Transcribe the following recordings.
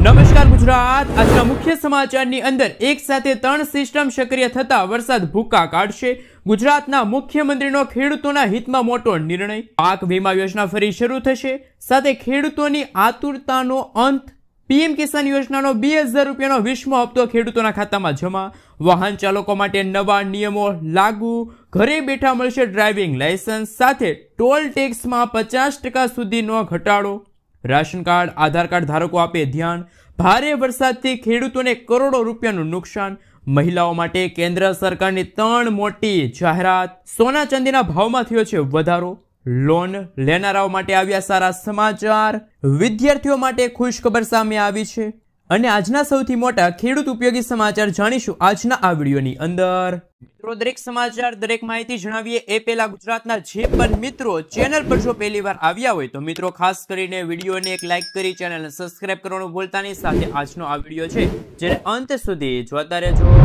નમસ્કાર ગુજરાત। આજના મુખ્ય સમાચારની અંદર એક સાથે 3 સિસ્ટમ સક્રિય થતા વરસાદ ભૂકા કાઢશે। ગુજરાતના મુખ્યમંત્રીનો ખેડૂતોના હિતમાં મોટો નિર્ણય। પાક વીમા યોજના ફરી શરૂ થશે, સાથે ખેડૂતોની આતુરતાનો અંત। પીએમ કિસાન યોજનાનો 2000 રૂપિયાનો 20મો હપ્તો ખેડૂતોના ખાતામાં જમા। વાહન ચાલકો માટે નવા નિયમો લાગુ। ઘરે બેઠા મળશે ડ્રાઇવિંગ લાયસન્સ, સાથે ટોલ ટેક્સમાં 50% સુધીનો ઘટાડો। રાશન કાર્ડ, આધાર કાર્ડ ધારકો આપે ધ્યાન। ભારે વરસાદથી ખેડૂતોને કરોડો રૂપિયાનું નુકસાન। મહિલાઓ માટે કેન્દ્ર સરકારની 3 મોટી જાહેરાત। સોના ચાંદીના ભાવમાં થયો છે વધારો। લોન લેનારાઓ માટે આવ્યા સારા સમાચાર। વિદ્યાર્થીઓ માટે ખુશખબર સામે આવી છે। અને આજના સૌથી મોટા ખેડૂત ઉપયોગી સમાચાર જાણીશું આજના આ વિડીયોની અંદર। મિત્રો, દરેક સમાચાર, દરેક માહિતી જણાવીએ એ પહેલા ગુજરાતના જે પણ મિત્રો ચેનલ પર જો પહેલીવાર આવ્યા હોય તો મિત્રો ખાસ કરીને વિડીયોને એક લાઈક કરી ચેનલને સબસ્ક્રાઇબ કરવાનું ભૂલતા નહીં। સાથે આજનો આ વિડીયો છે જેને અંત સુધી જોતા રહેજો।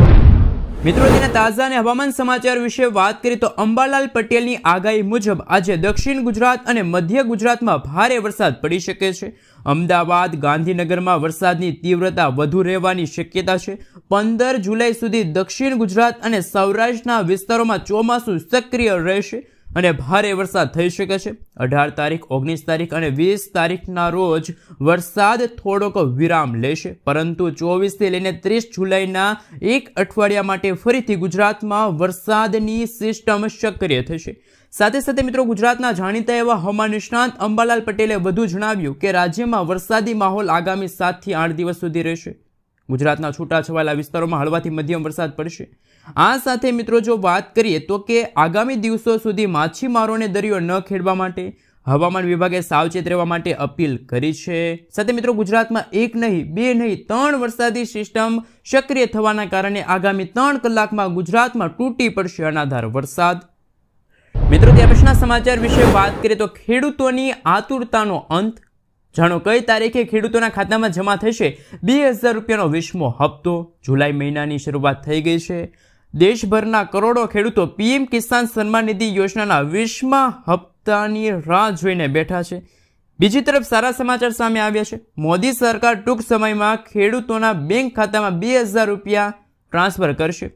મિત્રો, તેના તાજા અને હવામાન સમાચાર વિશે વાત કરીએ તો અંબાલાલ પટેલની આગાહી મુજબ આજે દક્ષિણ ગુજરાત અને મધ્ય ગુજરાતમાં ભારે વરસાદ પડી શકે છે। અમદાવાદ, ગાંધીનગરમાં વરસાદની તીવ્રતા વધુ રહેવાની શક્યતા છે। 15 જુલાઈ સુધી દક્ષિણ ગુજરાત અને સૌરાષ્ટ્રના વિસ્તારોમાં ચોમાસું સક્રિય રહેશે અને ભારે વરસાદ થઈ શકે છે। 18 તારીખ, 19 તારીખ અને 20 તારીખના રોજ વરસાદ થોડોક વિરામ લેશે, પરંતુ 24 થી લઈને 30 જુલાઈના એક અઠવાડિયા માટે ફરીથી ગુજરાતમાં વરસાદની સિસ્ટમ સક્રિય થશે। સાથે સાથે મિત્રો, ગુજરાતના જાણીતા એવા હવામાન નિષ્ણાંત અંબાલાલ પટેલે વધુ જણાવ્યું કે રાજ્યમાં વરસાદી માહોલ આગામી 7 થી 8 દિવસ સુધી રહેશે। ગુજરાતના છૂટાછવાયેલા વિસ્તારોમાં હળવાથી મધ્યમ વરસાદ પડશે। આ સાથે મિત્રો જો વાત કરીએ તો કે આગામી દિવસો સુધી માછીમારોને દરિયો ન ખેડવા માટે હવામાન વિભાગે સાવચેત રહેવા માટે અપીલ કરી છે। સાથે મિત્રો, ગુજરાતમાં 1 નહીં, 2 નહીં, 3 વરસાદી સિસ્ટમ સક્રિય થવાના કારણે આગામી 3 કલાકમાં ગુજરાતમાં તૂટી પડશે અનાધાર વરસાદ। મિત્રો, ત્યાર પછીના સમાચાર વિશે વાત કરીએ તો ખેડૂતોની આતુરતાનો અંત। જાણો કઈ તારીખે ખેડૂતોના ખાતામાં જમા થશે 2000 રૂપિયાનો 20મો હપ્તો। જુલાઈ મહિનાની શરૂઆત થઈ ગઈ છે। દેશભરના કરોડો ખેડૂતો પીએમ કિસાન સન્માન નિધિ યોજનાના 20મા હપ્તાની રાહ જોઈને બેઠા છે। બીજી તરફ સારા સમાચાર સામે આવ્યા છે। મોદી સરકાર ટૂંક સમયમાં ખેડૂતોના બેંક ખાતામાં 2000 રૂપિયા ટ્રાન્સફર કરશે।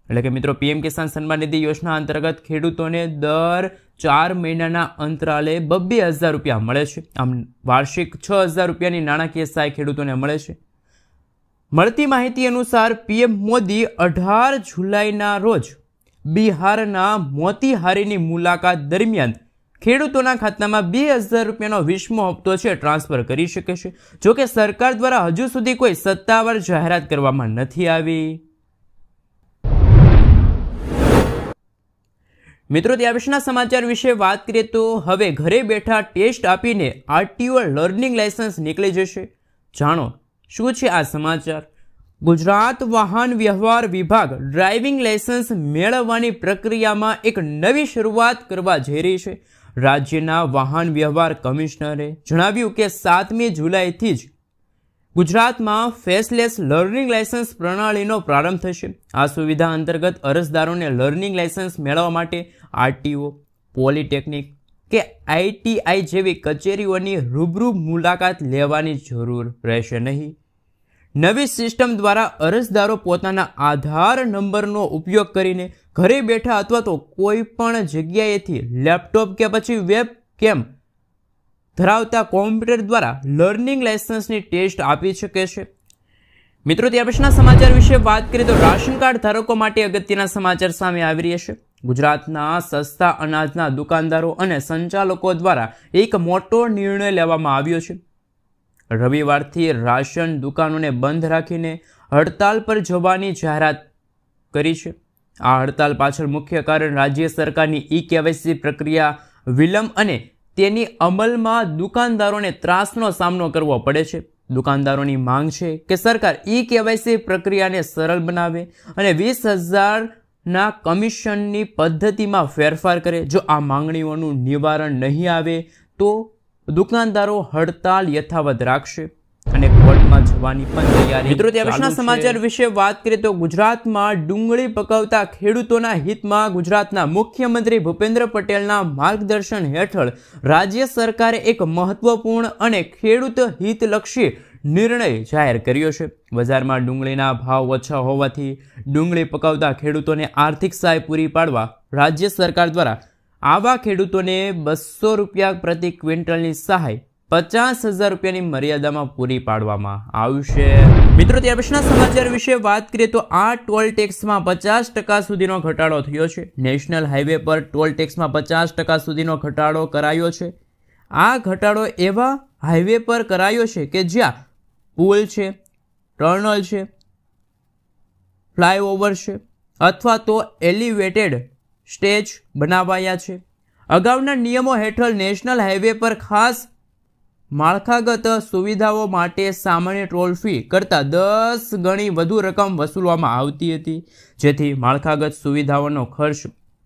એટલે કે મિત્રો, પીએમ કિસાન સન્માન નિધિ યોજના અંતર્ગત ખેડૂતોને દર 4 મહિનાના અંતરાલે 2000 રૂપિયા મળે છે। આમ વાર્ષિક 6000 રૂપિયાની નાણાકીય સહાય ખેડૂતોને મળે છે। મળતી માહિતી અનુસાર પીએમ મોદી 18 જુલાઈના રોજ બિહારના મોતીહારીની મુલાકાત દરમિયાન ખેડૂતોના ખાતામાં 2000 રૂપિયાનો 20મો હપ્તો છે ટ્રાન્સફર કરી શકે છે। જોકે સરકાર દ્વારા હજુ સુધી કોઈ સત્તાવાર જાહેરાત કરવામાં નથી આવી। મિત્રો, ત્યાર પછીના સમાચાર વિશે વાત કરીએ તો હવે ઘરે બેઠા ટેસ્ટ આપીને આરટીઓ લર્નિંગ લાયસન્સ નીકળી જશે। જાણો શું છે આ સમાચાર। ગુજરાત વાહન વ્યવહાર વિભાગ ડ્રાઇવિંગ લાયસન્સ મેળવવાની પ્રક્રિયામાં એક નવી શરૂઆત કરવા જઈ રહી છે। રાજ્યના વાહન વ્યવહાર કમિશનરે જણાવ્યું કે 7મી જુલાઈથી જ ગુજરાતમાં ફેસલેસ લર્નિંગ લાયસન્સ પ્રણાલીનો પ્રારંભ થશે। આ સુવિધા અંતર્ગત અરજદારોને લર્નિંગ લાયસન્સ મેળવવા માટે આરટીઓ, પોલિટેકનિક કે આઈટીઆઈ જેવી કચેરીઓની રૂબરૂ મુલાકાત લેવાની જરૂર રહેશે નહીં। નવી સિસ્ટમ દ્વારા અરજદારો પોતાના આધાર નંબરનો ઉપયોગ કરીને ઘરે બેઠા અથવા તો કોઈ પણ જગ્યાએથી લેપટોપ કે પછી વેબકેમ ધરાવતા કોમ્પ્યુટર દ્વારા લર્નિંગ લાયસન્સની ટેસ્ટ આપી શકે છે। મિત્રો, ત્યાર પછીના સમાચાર વિશે વાત કરીએ તો રાશન કાર્ડ ધારકો માટે અગત્યના સમાચાર સામે આવી રહ્યા છે। ગુજરાતના સસ્તા અનાજના દુકાનદારો અને સંચાલકો દ્વારા એક મોટો નિર્ણય લેવામાં આવ્યો છે। રવિવારથી રાશન દુકાનોને બંધ રાખીને હડતાલ પર જવાની જાહેરાત કરી છે। આ હડતાલ પાછળ મુખ્ય કારણ રાજ્ય સરકારની ઈ-કેવાયસી પ્રક્રિયા વિલંબ અને તેની અમલમાં દુકાનદારોને ત્રાસનો સામનો કરવો પડે છે। દુકાનદારોની માંગ છે કે સરકાર ઈ-કેવાયસી પ્રક્રિયાને સરળ બનાવે અને 20,000ના કમિશનની પદ્ધતિમાં ફેરફાર કરે। જો આ માંગણીઓનું નિવારણ નહીં આવે તો દુકાનદારો હડતાલ યથાવત રાખશે અને કોર્ટમાં જવાની પણ તૈયારી। મિત્રો, ત્યાર પછીના સમાચાર વિશે વાત કરીએ તો ગુજરાતમાં ડુંગળી પકવતા ખેડૂતોના હિતમાં ગુજરાતના મુખ્યમંત્રી ભૂપેન્દ્ર પટેલના માર્ગદર્શન હેઠળ રાજ્ય સરકારે એક મહત્વપૂર્ણ અને ખેડૂત હિતલક્ષી નિર્ણય જાહેર કર્યો છે. બજારમાં ડુંગળીના ભાવ ઓછા હોવાથી ડુંગળી પકાવતા ખેડૂતોને આર્થિક સહાય પૂરી પાડવા રાજ્ય સરકાર દ્વારા આવા ખેડૂતોને 200 રૂપિયા પ્રતિ ક્વિન્ટલની સહાય 50,000 રૂપિયાની મર્યાદામાં પૂરી પાડવામાં આવશે. મિત્રો, ત્યાર પછીના સમાચાર વિશે વાત કરીએ તો આ ટોલ ટેક્સમાં 50% સુધીનો ઘટાડો થયો છે. નેશનલ હાઈવે પર ટોલ ટેક્સમાં 50% સુધીનો ઘટાડો કરાયો છે. આ ઘટાડો એવા હાઈવે પર કરાયો છે કે જ્યાં પુલ છે, ટર્નલ છે, ફ્લાયઓવર છે અથવા તો એલિવેટેડ સ્ટેજ બનાવાયા છે. અગાઉના નિયમો હેઠળ નેશનલ હાઈવે પર ખાસ માળખાગત સુવિધાઓ માટે સામાન્ય ટોલ ફી કરતાં 10 ગણી વધુ રકમ વસૂલવામાં આવતી હતી, જેથી માળખાગત સુવિધાઓનો ખર્ચ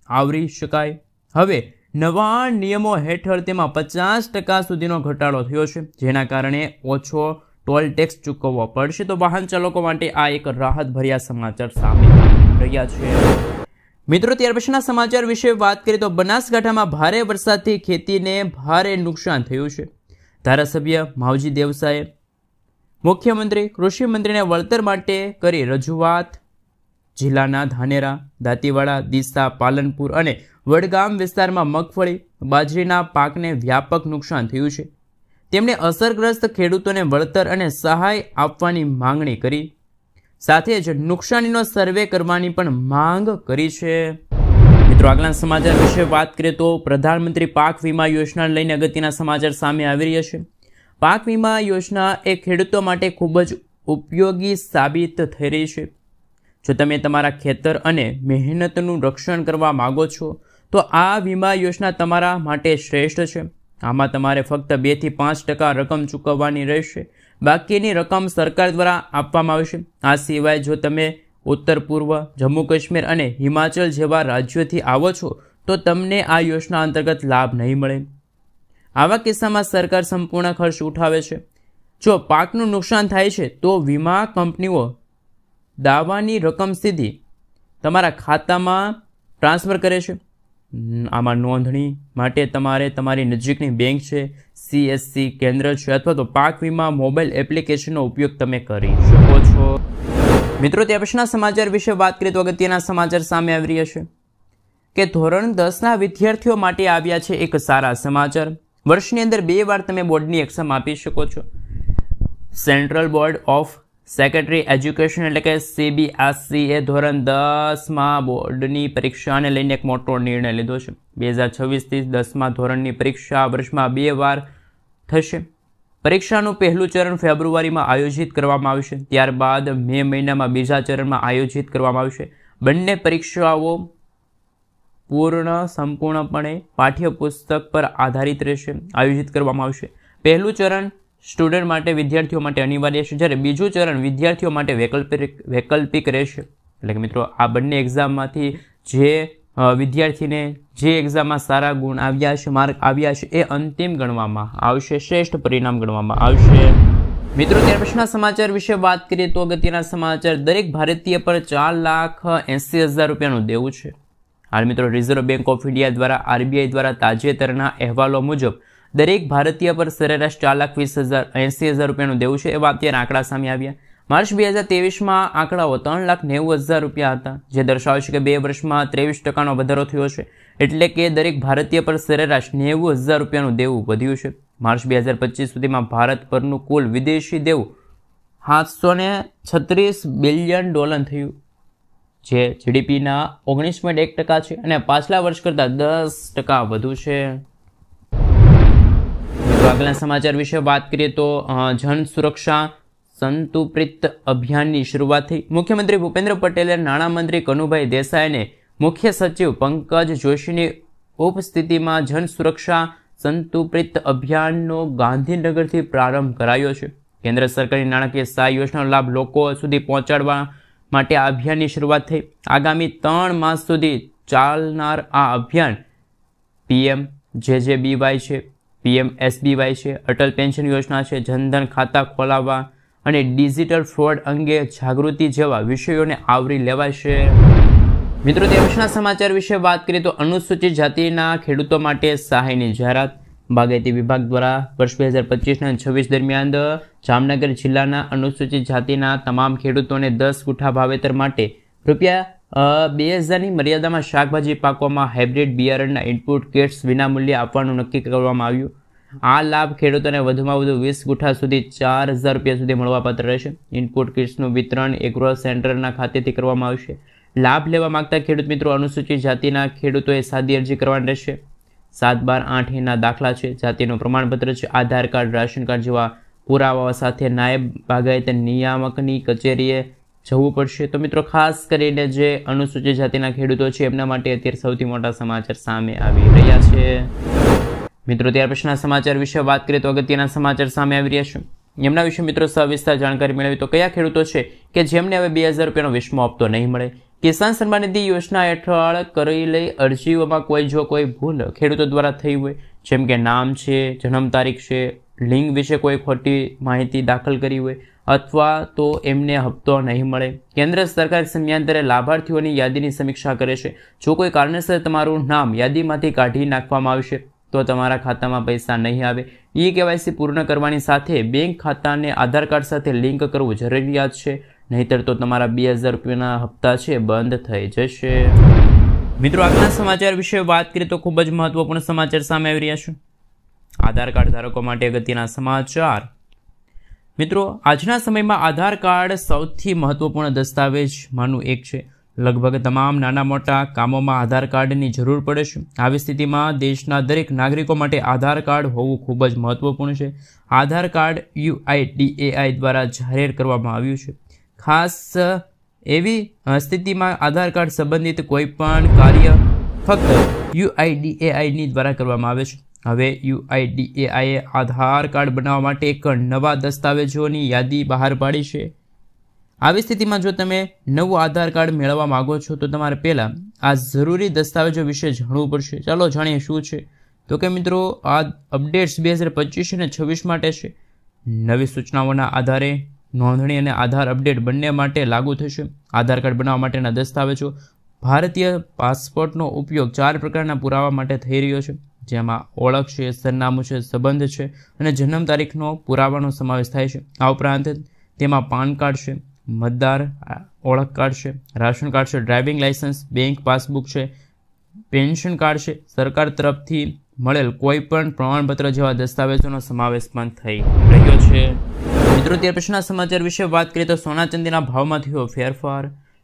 આવરી શકાય. હવે નવા નિયમો હેઠળ તેમાં 50% સુધીનો ઘટાડો થયો છે, જેના કારણે ઓછો ટોલ ટેક્સ ચૂકવવો પડશે. તો વાહન ચાલકો માટે આ એક રાહતભર્યા સમાચાર સામે રહ્યા છે. મિત્રો, ત્યાર પછીના સમાચાર વિશે વાત કરીએ તો બનાસકાંઠામાં ભારે વરસાદથી ખેતીને ભારે નુકસાન થયું છે. ધારાસભ્ય માવજી દેવસાએ મુખ્યમંત્રી કૃષિ મંત્રીને વળતર માટે કરી રજૂઆત. જિલ્લાના ધાનેરા, દાંતીવાડા, ડીસા, પાલનપુર અને વડગામ વિસ્તારમાં મગફળી, બાજરીના પાકને વ્યાપક નુકસાન થયું છે. તેમણે અસરગ્રસ્ત ખેડૂતોને વળતર અને સહાય આપવાની માંગણી કરી. સાથે જ નુકસાનીનો સર્વે કરવાની પણ માંગ કરી છે. મિત્રો, આગળના સમાચાર વિશે વાત કરીએ તો પ્રધાનમંત્રી પાક વીમા યોજનાને લઈને અગત્યના સમાચાર સામે આવી રહ્યા છે. પાક વીમા યોજના એ ખેડૂતો માટે ખૂબ જ ઉપયોગી સાબિત થઈ રહી છે. જો તમે તમારા ખેતર અને મહેનતનું રક્ષણ કરવા માગો છો તો આ વીમા યોજના તમારા માટે શ્રેષ્ઠ છે. આમાં તમારે ફક્ત 2 થી 5% રકમ ચૂકવવાની રહેશે. બાકીની રકમ સરકાર દ્વારા આપવામાં આવશે. આ સિવાય જો તમે ઉત્તર પૂર્વ, જમ્મુ કાશ્મીર અને હિમાચલ જેવા રાજ્યોથી આવો છો તો તમને આ યોજના અંતર્ગત લાભ નહીં મળે. આવા કિસ્સામાં સરકાર સંપૂર્ણ ખર્ચ ઉઠાવે છે. જો પાકનું નુકસાન થાય છે તો વીમા કંપનીઓ દાવાની રકમ સીધી તમારા ખાતામાં ટ્રાન્સફર કરે છે. આમાં નોંધણી માટે તમારે તમારી નજીકની બેંક છે, CSC કેન્દ્ર છે અથવા તો પાક વીમા મોબાઈલ એપ્લિકેશનનો ઉપયોગ તમે કરી શકો છો. મિત્રો, ત્યાર પછીના સમાચાર વિશે વાત કરીએ તો અગત્યના સમાચાર સામે આવી રહ્યા છે કે ધોરણ 10ના વિદ્યાર્થીઓ માટે આવ્યા છે એક સારા સમાચાર. વર્ષની અંદર 2 વાર તમે બોર્ડની એક્ઝામ આપી શકો છો. Central board of secondary education એટલે કે CBSE એ ધોરણ 10માં બોર્ડની પરીક્ષાને લઈને એક મોટો નિર્ણય લીધો છે. 2026થી 10મા ધોરણની પરીક્ષા વર્ષમાં 2 વાર થશે. પરીક્ષાનું પહેલું ચરણ ફેબ્રુઆરીમાં આયોજિત કરવામાં આવશે. ત્યારબાદ મે મહિનામાં બીજા ચરણમાં આયોજિત કરવામાં આવશે. બંને પરીક્ષાઓ સંપૂર્ણપણે પાઠ્યપુસ્તક પર આધારિત રહેશે, આયોજિત કરવામાં આવશે. પહેલું ચરણ સ્ટુડન્ટ માટે, વિદ્યાર્થીઓ માટે અનિવાર્ય છે, જ્યારે બીજું ચરણ વિદ્યાર્થીઓ માટે વૈકલ્પિક રહેશે. એટલે કે મિત્રો, આ બંને એક્ઝામમાંથી જે વિદ્યાર્થીને જે એક્ઝામમાં સારા ગુણ આવ્યા છે, માર્ક આવ્યા છે, એ અંતિમ ગણવામાં આવશે, શ્રેષ્ઠ પરિણામ ગણવામાં આવશે. મિત્રો, ત્યાર પછીના સમાચાર વિશે વાત કરીએ તો અગત્યના સમાચાર. દરેક ભારતીય પર 4,80,000 રૂપિયાનું દેવું છે. હાલ મિત્રો, રિઝર્વ બેંક ઓફ ઇન્ડિયા દ્વારા RBI દ્વારા તાજેતરના અહેવાલો મુજબ દરેક ભારતીય પર સરેરાશ 4,80,000 રૂપિયાનું દેવું છે. એવા અત્યારે આંકડા સામે આવ્યા. માર્ચ 2023માં આંકડાઓ 3,90,000 રૂપિયા હતા, જે દર્શાવે છે કે 2 વર્ષમાં 23%નો વધારો થયો છે. એટલે કે દરેક ભારતીય પર સરેરાશ 90,000 રૂપિયાનું દેવું વધ્યું છે. માર્ચ 2025 સુધીમાં ભારત પરનું કુલ વિદેશી દેવું $736 બિલિયન થયું, જે GDPના 19.1% છે અને પાછલા વર્ષ કરતાં 10% વધુ છે. આગળના સમાચાર વિશે વાત કરીએ તો જન સુરક્ષા સંતુપ્રિત અભિયાનની શરૂઆત થઈ. મુખ્યમંત્રી ભૂપેન્દ્ર પટેલે નાણામંત્રી કનુભાઈ દેસાઈને મુખ્ય સચિવ પંકજ જોશીની ઉપસ્થિતિમાં જન સુરક્ષા સંતુપ્રિત અભિયાનનો ગાંધીનગરથી પ્રારંભ કરાયો છે. કેન્દ્ર સરકારની નાણાકીય સહાય યોજનાનો લાભ લોકો સુધી પહોંચાડવા માટે આ અભિયાનની શરૂઆત થઈ. આગામી 3 માસ સુધી ચાલનાર આ અભિયાન PMJJBY છે, PMSBY છે, અટલ પેન્શન યોજના છે, જનધન ખાતા ખોલાવવા અને ડિજિટલ ફ્રોડ અંગે જાગૃતિ જેવા વિષયોને આવરી લેવાશે. મિત્રો, તે પછીના સમાચાર વિશે વાત કરીએ તો અનુસૂચિત જાતિના ખેડૂતો માટે સહાયની જાહેરાત. બાગાયતી વિભાગ દ્વારા વર્ષ 2025 અને 26 દરમિયાન જામનગર જિલ્લાના અનુસૂચિત જાતિના તમામ ખેડૂતોને 10 ગુઠા વાવેતર માટે ₹2000ની મર્યાદામાં શાકભાજી પાકોમાં હાઇબ્રિડ બિયારણના ઇનપુટ કિટ્સ વિનામૂલ્યે આપવાનું નક્કી કરવામાં આવ્યું. આ લાભ ખેડૂતોને વધુમાં વધુ 20 ગુઠા સુધી ₹4000 સુધી મળવાપાત્ર રહેશે. ઇનપુટ કિટ્સનું વિતરણ એગ્રો સેન્ટરના ખાતેથી કરવામાં આવશે. લાભ લેવા માંગતા ખેડૂત મિત્રો અનુસૂચિત જાતિના ખેડૂતોએ સાદી અરજી કરવાની રહેશે. 7, 12, 8 ના દાખલા છે, જાતિનું પ્રમાણપત્ર છે, આધાર કાર્ડ, રાશન કાર્ડ જેવા પુરાવાઓ સાથે નાયબ બાગાયત નિયામકની કચેરીએ જવું પડશે. તો મિત્રો ખાસ કરીને જે અનુસૂચિત જાતિના ખેડૂતો છે એમના માટે અત્યારે સૌથી મોટા સમાચાર સામે આવી રહ્યા છે. મિત્રો ત્યાર પછીના સમાચાર વિશે વાત કરીએ તો અગત્યના સમાચાર સામે આવી રહ્યા છે. એમના વિશે મિત્રો સવિસ્તાર જાણકારી મેળવી તો કયા ખેડૂતો છે કે જેમને હવે ₹2000નો વીસમો હપ્તો નહીં મળે. કિસાન સન્માન નિધિ યોજના હેઠળ કરેલી અરજીઓમાં કોઈ ભૂલ ખેડૂતો દ્વારા થઈ હોય, જેમ કે નામ છે, જન્મ તારીખ છે, લિંગ વિશે કોઈ ખોટી માહિતી દાખલ કરી હોય અથવા તો એમને હપ્તો નહીં મળે. કેન્દ્ર સરકાર સમયાંતરે લાભાર્થીઓની યાદીની સમીક્ષા કરે છે. જો કોઈ કારણસર તમારું નામ યાદીમાંથી કાઢી નાખવામાં આવશે તો તમારા ખાતામાં પૈસા નહીં આવે. KYC પૂર્ણ કરવાની સાથે બેંક ખાતાને આધાર કાર્ડ સાથે લિંક કરવું જરૂરિયાત છે, નહીતર તો તમારા ₹2000ના હપ્તા છે બંધ થઈ જશે. મિત્રો આગળના સમાચાર વિશે વાત કરીએ તો ખૂબ જ મહત્વપૂર્ણ સમાચાર સામે આવી રહ્યા છે. આધાર કાર્ડ ધારકો માટે અગત્યના સમાચાર. મિત્રો આજના સમયમાં આધાર કાર્ડ સૌથી મહત્વપૂર્ણ દસ્તાવેજમાંનું એક છે. લગભગ તમામ નાના મોટા કામોમાં આધાર કાર્ડની જરૂર પડે છે. આવી સ્થિતિમાં દેશના દરેક નાગરિકો માટે આધાર કાર્ડ હોવું ખૂબ જ મહત્વપૂર્ણ છે. આધાર કાર્ડ UIDAI દ્વારા જાહેર કરવામાં આવ્યું છે. ખાસ એવી સ્થિતિમાં આધાર કાર્ડ સંબંધિત કોઈપણ કાર્ય ફક્ત UIDAIની દ્વારા કરવામાં આવે છે. હવે UIDAIએ આધાર કાર્ડ બનાવવા માટે એક નવા દસ્તાવેજોની યાદી બહાર પાડી છે. આવી સ્થિતિમાં જો તમે નવું આધાર કાર્ડ મેળવવા માંગો છો તો તમારે પહેલાં આ જરૂરી દસ્તાવેજો વિશે જાણવું પડશે. ચાલો જાણીએ શું છે. તો કે મિત્રો આ અપડેટ્સ 2025 અને 26 માટે છે. નવી સૂચનાઓના આધારે નોંધણી અને આધાર અપડેટ બંને માટે લાગુ થશે. આધાર કાર્ડ બનાવવા માટેના દસ્તાવેજો. ભારતીય પાસપોર્ટનો ઉપયોગ 4 પ્રકારના પુરાવા માટે થઈ રહ્યો છે, જેમાં ઓળખ છે, સરનામું છે, સંબંધ છે અને જન્મ તારીખનો પુરાવાનો સમાવેશ થાય છે. આ ઉપરાંત તેમાં પાન કાર્ડ છે, મતદાર ઓળખ કાર્ડ છે, રાશન કાર્ડ છે, ડ્રાઇવિંગ લાયસન્સ, બેંક પાસબુક છે, પેન્શન કાર્ડ છે, સરકાર તરફથી મળેલ કોઈ પણ પ્રમાણપત્ર જેવા દસ્તાવેજોનો સમાવેશ પણ થઈ રહ્યો છે. મિત્રો ત્યાર પછીના સમાચાર વિશે વાત કરીએ તો સોના ચાંદીના ભાવમાં થયો ફેરફાર.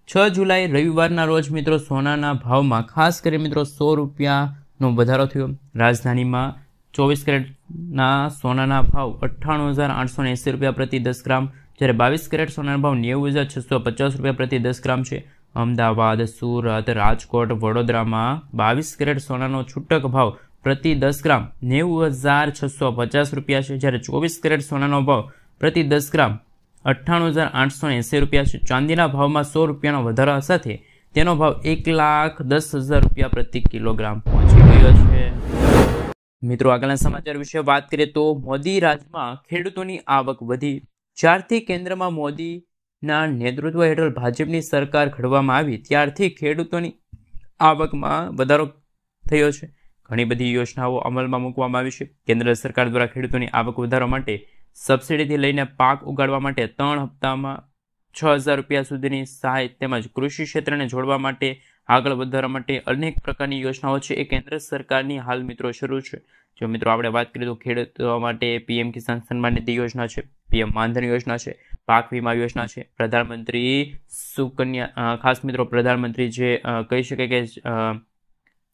6 જુલાઈ રવિવારના રોજ મિત્રો સોનાના ભાવમાં ખાસ કરી મિત્રો ₹100નો વધારો થયો. રાજધાનીમાં 24 કેરેટના સોનાના ભાવ ₹98,880 પ્રતિ 10 ગ્રામ, જ્યારે 22 કેરેટ સોનાના ભાવ ₹90,650 પ્રતિ 10 ગ્રામ છે. અમદાવાદ, સુરત, રાજકોટ, વડોદરામાં 22 કેરેટ સોનાનો છૂટક ભાવ પ્રતિ 10 ગ્રામ ₹90,650 છે, જ્યારે 24 કેરેટ સોનાનો ભાવ પ્રતિ 10 ગ્રામ ₹98,880 છે. ચાંદીના ભાવમાં ₹100નો વધારા સાથે તેનો ભાવ ₹1,10,000 પ્રતિ કિલોગ્રામ પહોંચી ગયો છે. મિત્રો આગળના સમાચાર વિશે વાત કરીએ તો મોદી રાજમાં ખેડૂતોની આવક વધી. જ્યારથી કેન્દ્રમાં મોદીના નેતૃત્વ હેઠળ ભાજપની સરકાર ઘડવામાં આવી ત્યારથી ખેડૂતોની આવકમાં વધારો થયો છે. ઘણી બધી યોજનાઓ અમલમાં મૂકવામાં આવી છે. કેન્દ્ર સરકાર દ્વારા ખેડૂતોની આવક વધારવા માટે સબસિડીથી લઈને પાક ઉગાડવા માટે 3 હપ્તામાં ₹6,000 સુધીની સહાય તેમજ કૃષિ ક્ષેત્રને જોડવા માટે આગળ વધારવા માટે અનેક પ્રકારની યોજનાઓ છે એ કેન્દ્ર સરકારની હાલ મિત્રો શરૂ છે. જો મિત્રો આપણે વાત કરીએ તો ખેડૂતો માટે PM કિસાન સન્માન નિધિ યોજના છે, PM માનધન યોજના છે, પાક વીમા યોજના છે, પ્રધાનમંત્રી સુકન્યા, ખાસ મિત્રો પ્રધાનમંત્રી જે કહી શકે કે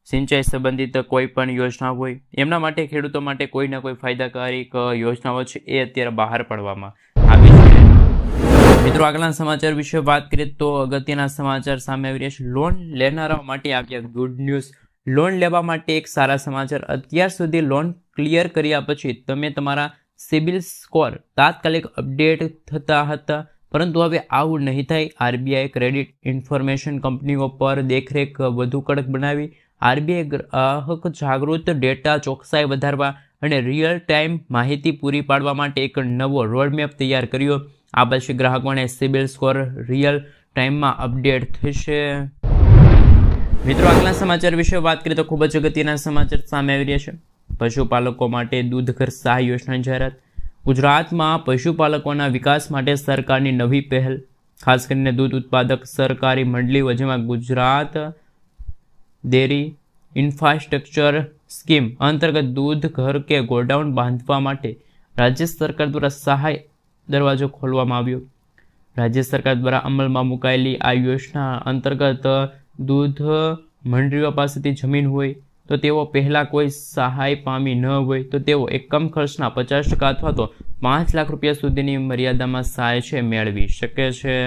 સિંચાઈ સંબંધિત કોઈ પણ યોજના હોય એમના માટે ખેડૂતો માટે કોઈને કોઈ ફાયદાકારક યોજનાઓ છે એ અત્યારે બહાર પાડવામાં આવી છે. મિત્રો આગળના સમાચાર વિશે વાત કરીએ તો અગત્યના સમાચાર સામે આવી રહ્યા છે. લોન લેનારાઓ માટે આવ્યા ગુડ ન્યૂઝ. લોન લેવા માટે એક સારા સમાચાર. અત્યાર સુધી લોન ક્લિયર કર્યા પછી તમે તમારા સિબિલ સ્કોર તાત્કાલિક અપડેટ થતા હતા, પરંતુ હવે આવું નહીં થાય. RBI ક્રેડિટ ઇન્ફોર્મેશન કંપનીઓ પર દેખરેખ વધુ કડક બનાવી. RBI ગ્રાહક જાગૃત ડેટા ચોકસાઈ વધારવા અને રિયલ ટાઈમ માહિતી પૂરી પાડવા માટે એક નવો રોડમેપ તૈયાર કર્યો. આ પછી ગ્રાહકોને સિબિલ સ્કોર રિયલ ટાઈમમાં અપડેટ થશે. મિત્રો આગળના સમાચાર વિશે વાત કરીએ તો ખૂબ જ અગત્યના સમાચાર સામે આવી રહ્યા છે. પશુપાલકો માટે દૂધ ઘર સહાય યોજનાની જાહેરાત. ગુજરાતમાં પશુપાલકોના વિકાસ માટે સરકારની નવી પહેલ. ખાસ કરીને દૂધ ઉત્પાદક સહકારી મંડળીઓ, જેમાં ગુજરાત ડેરી ઇન્ફ્રાસ્ટ્રક્ચર સ્કીમ અંતર્ગત દૂધ ઘર કે ગોડાઉન બાંધવા માટે રાજ્ય સરકાર દ્વારા સહાય દરવાજો ખોલવામાં આવ્યો. રાજ્ય સરકાર દ્વારા અમલમાં મુકાયેલી આ યોજના અંતર્ગત દૂધ મંડળીઓ પાસેથી જમીન હોય તો તેઓ પહેલાં કોઈ સહાય પામી ન હોય તો તેઓ એક કમ ખર્ચના 50% અથવા તો 5 લાખ રૂપિયા સુધીની મર્યાદામાં સહાય છે મેળવી શકે છે.